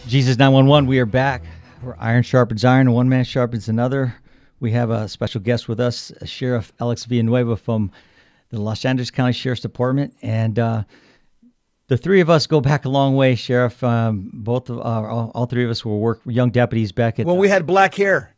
Jesus 911, we are back. We're iron sharpens iron, and one man sharpens another. We have a special guest with us, Sheriff Alex Villanueva from the Los Angeles County Sheriff's Department. And the three of us go back a long way, Sheriff. All three of us were young deputies back at... When we had black hair.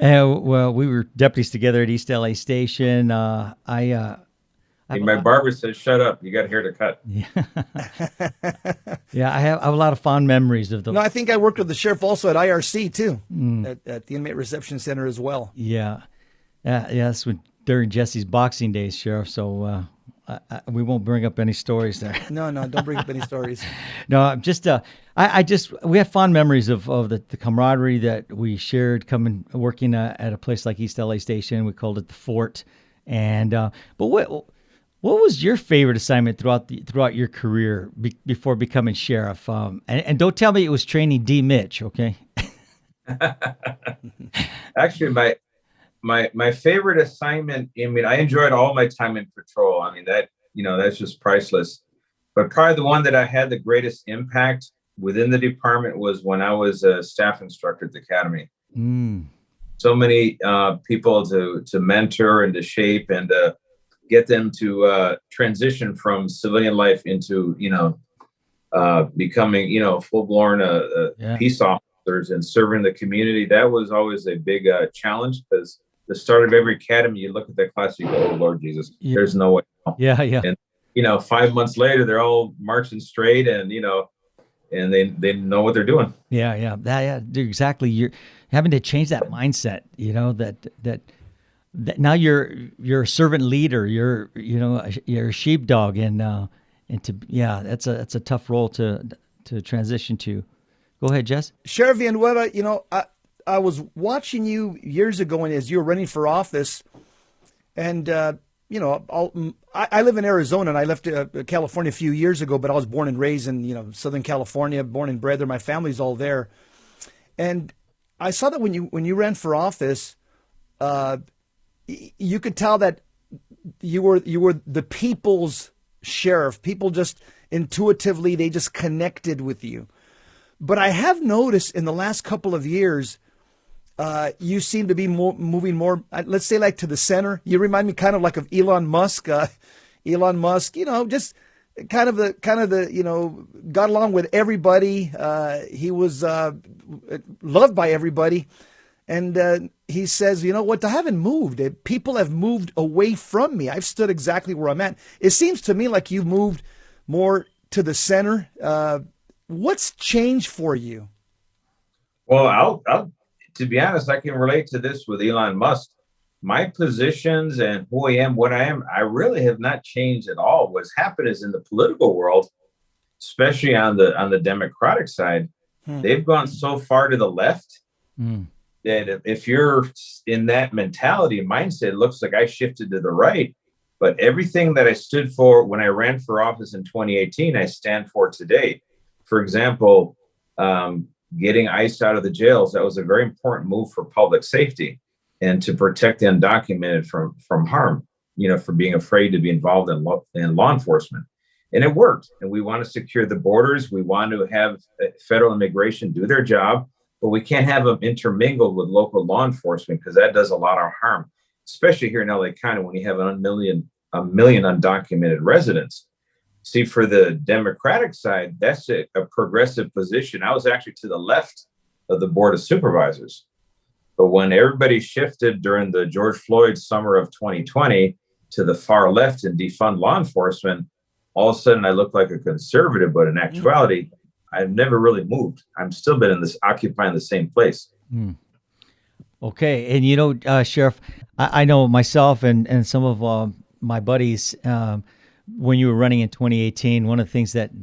Well, we were deputies together at East LA Station. Hey, my barber says, "Shut up! You got hair to cut." Yeah, yeah. I have a lot of fond memories of the. No, I think I worked with the sheriff also at IRC too, at the Inmate Reception Center as well. Yeah, that's during Jesse's boxing days, Sheriff. So we won't bring up any stories there. No, don't bring up any stories. No, I'm just we have fond memories of the camaraderie that we shared working at a place like East LA Station. We called it the Fort, and but what was your favorite assignment throughout your career before becoming sheriff? And don't tell me it was training D. Mitch, okay? Actually, my favorite assignment. I mean, I enjoyed all my time in patrol. I mean, that's just priceless. But probably the one that I had the greatest impact within the department was when I was a staff instructor at the academy. So many people to mentor and to shape and get them to transition from civilian life into, becoming, full-blown peace officers and serving the community. That was always a big challenge, because the start of every academy, you look at that class, you go, "Oh, Lord Jesus, there's no way." Yeah, yeah. And 5 months later, they're all marching straight, and and they know what they're doing. Yeah. Exactly. You're having to change that mindset. That now you're a servant leader. You're a sheepdog, that's a tough role to transition to. Go ahead, Jess. Sheriff Villanueva, I was watching you years ago, and as you were running for office, and I live in Arizona, and I left California a few years ago, but I was born and raised in Southern California, born and bred there. My family's all there, and I saw that when you ran for office, you could tell that you were the people's sheriff. People just intuitively, they just connected with you. But I have noticed in the last couple of years, you seem to be moving more, let's say, like to the center. You remind me kind of like of Elon Musk. Elon Musk, just kind of the got along with everybody. He was loved by everybody. And he says, "You know what? I haven't moved. People have moved away from me. I've stood exactly where I'm at." It seems to me like you've moved more to the center. What's changed for you? Well, to be honest, I can relate to this with Elon Musk. My positions and who I am, what I am, I really have not changed at all. What's happened is in the political world, especially on the Democratic side, they've gone so far to the left. That if you're in that mentality, mindset, it looks like I shifted to the right. But everything that I stood for when I ran for office in 2018, I stand for today. For example, getting ICE out of the jails, that was a very important move for public safety and to protect the undocumented from harm, for being afraid to be involved in law enforcement. And it worked. And we want to secure the borders. We want to have federal immigration do their job. But we can't have them intermingled with local law enforcement, because that does a lot of harm, especially here in LA County when you have a million undocumented residents. See, for the Democratic side, that's a progressive position. I was actually to the left of the Board of Supervisors. But when everybody shifted during the George Floyd summer of 2020 to the far left and defund law enforcement, all of a sudden I looked like a conservative, but in actuality, I've never really moved. I'm still been occupying the same place. Okay. And, Sheriff, I know myself and some of my buddies, when you were running in 2018, one of the things that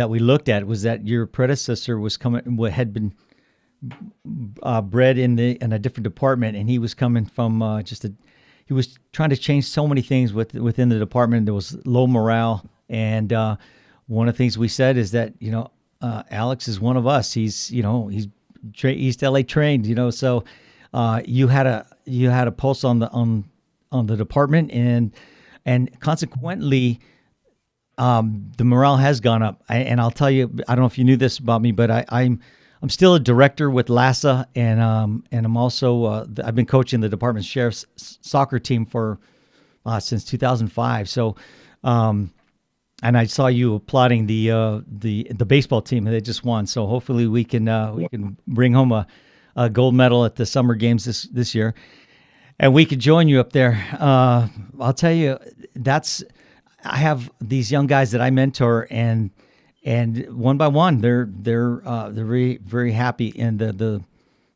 we looked at was that your predecessor had been bred in a different department, and he was coming from he was trying to change so many things within the department. There was low morale, and one of the things we said is that Alex is one of us. He's East LA trained. So you had a pulse on the department, and consequently, the morale has gone up. And I'll tell you, I don't know if you knew this about me, but I'm still a director with LASA, and I'm also I've been coaching the department sheriff's soccer team for since 2005. So, and I saw you applauding the baseball team, and they just won. So hopefully we can bring home a gold medal at the summer games this year, and we could join you up there. I'll tell you, I have these young guys that I mentor, and one by one, they're very, very happy, and the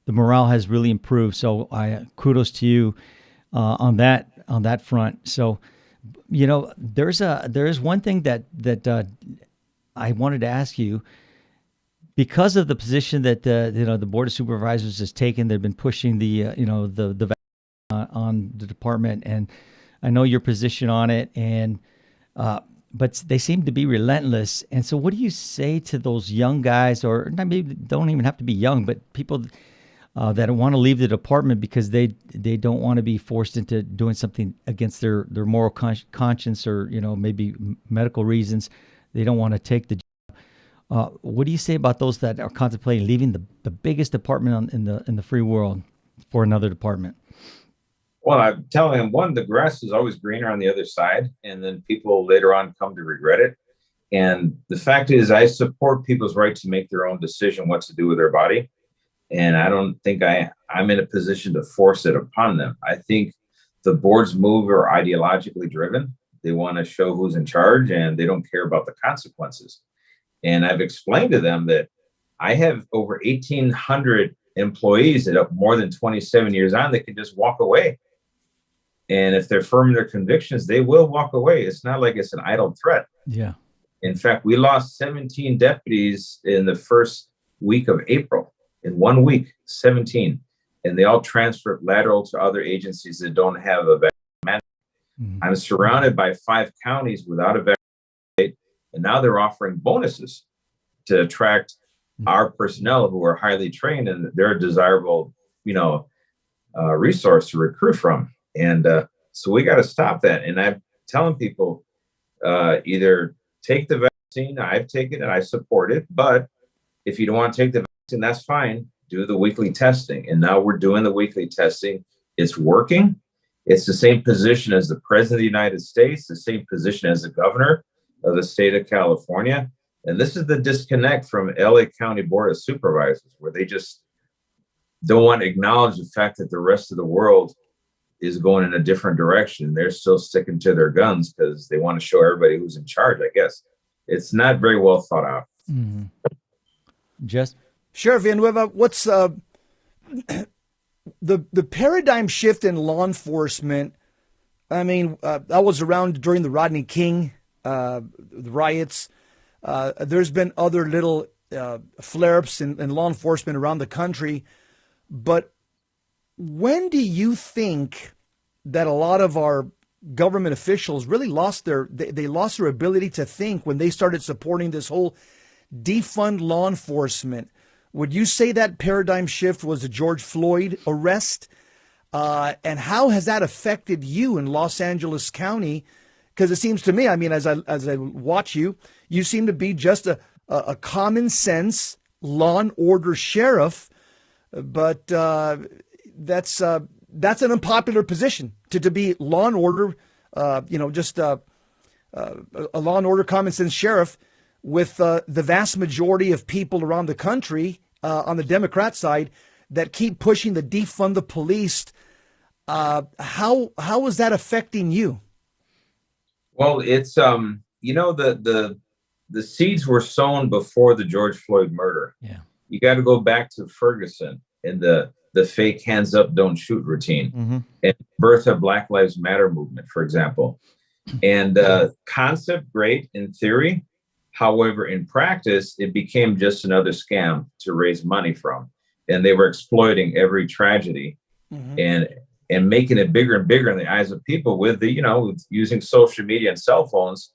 morale has really improved. So I kudos to you on that front. So, there is one thing that I wanted to ask you, because of the position that the board of supervisors has taken. They've been pushing the on the department, and I know your position on it, and but they seem to be relentless. And so what do you say to those young guys, or maybe don't even have to be young, but people that want to leave the department because they don't want to be forced into doing something against their moral conscience, or maybe medical reasons they don't want to take the job. What do you say about those that are contemplating leaving the biggest department in the free world for another department? Well, I'm telling them, one, the grass is always greener on the other side, and then people later on come to regret it. And the fact is, I support people's right to make their own decision what to do with their body. And I don't think I'm in a position to force it upon them. I think the board's move are ideologically driven. They want to show who's in charge, and they don't care about the consequences. And I've explained to them that I have over 1,800 employees that have more than 27 years on that can just walk away. And if they're firm in their convictions, they will walk away. It's not like it's an idle threat. Yeah. In fact, we lost 17 deputies in the first week of April. In 1 week, 17. And they all transferred lateral to other agencies that don't have a veteran mandate. Mm-hmm. I'm surrounded by 5 counties without a veteran mandate, and now they're offering bonuses to attract our personnel who are highly trained, and they're a desirable, resource to recruit from. And so we got to stop that. And I'm telling people, either take the vaccine. I've taken it, I support it. But if you don't want to take the vaccine, that's fine. Do the weekly testing. And now we're doing the weekly testing. It's working. It's the same position as the president of the United States, the same position as the governor of the state of California. And this is the disconnect from LA County Board of Supervisors, where they just don't want to acknowledge the fact that the rest of the world is going in a different direction. They're still sticking to their guns because they want to show everybody who's in charge, I guess. It's not very well thought out. Mm-hmm. Just Sheriff Villanueva, what's the paradigm shift in law enforcement? I mean, I was around during the Rodney King the riots. There's been other little flare-ups in law enforcement around the country. But when do you think that a lot of our government officials really lost their ability to think when they started supporting this whole defund law enforcement? Would you say that paradigm shift was the George Floyd arrest? And how has that affected you in Los Angeles County? Because it seems to me, I mean, as I watch you, you seem to be just a common sense law and order sheriff. But that's an unpopular position to be law and order, just a law and order common sense sheriff with the vast majority of people around the country on the Democrat side that keep pushing the defund the police. How is that affecting you? Well, it's the seeds were sown before the George Floyd murder. Yeah, you got to go back to Ferguson and the fake hands up, don't shoot routine, mm-hmm. and birth of Black Lives Matter movement, for example. And concept great in theory. However, in practice, it became just another scam to raise money from. And they were exploiting every tragedy mm-hmm. and making it bigger and bigger in the eyes of people with with using social media and cell phones.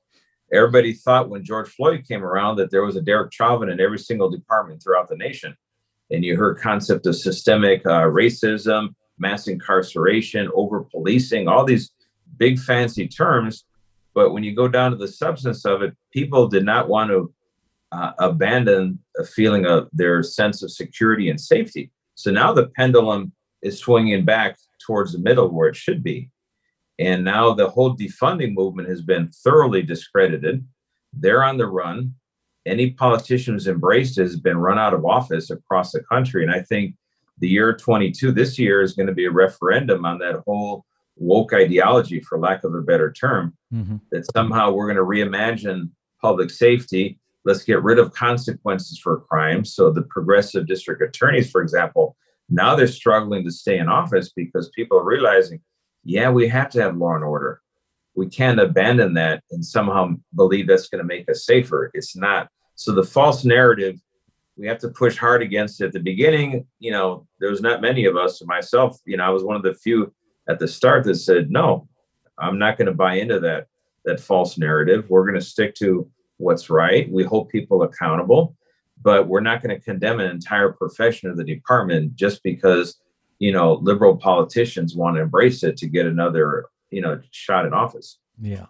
Everybody thought when George Floyd came around that there was a Derek Chauvin in every single department throughout the nation. And you heard concept of systemic racism, mass incarceration, over policing, all these big fancy terms. But when you go down to the substance of it, people did not want to abandon a feeling of their sense of security and safety. So now the pendulum is swinging back towards the middle where it should be. And now the whole defunding movement has been thoroughly discredited. They're on the run. Any politician who's embraced it has been run out of office across the country. And I think the year 22, this year, is going to be a referendum on that whole woke ideology, for lack of a better term, that somehow we're going to reimagine public safety. Let's get rid of consequences for crime. So the progressive district attorneys, for example, now they're struggling to stay in office because people are realizing, yeah, we have to have law and order. We can't abandon that and somehow believe that's going to make us safer. It's not. So the false narrative, we have to push hard against it. At the beginning, there was not many of us, myself, I was one of the few at the start that said, no, I'm not going to buy into that false narrative. We're going to stick to what's right. We hold people accountable, but we're not going to condemn an entire profession of the department just because, liberal politicians want to embrace it to get another, shot in office. Yeah.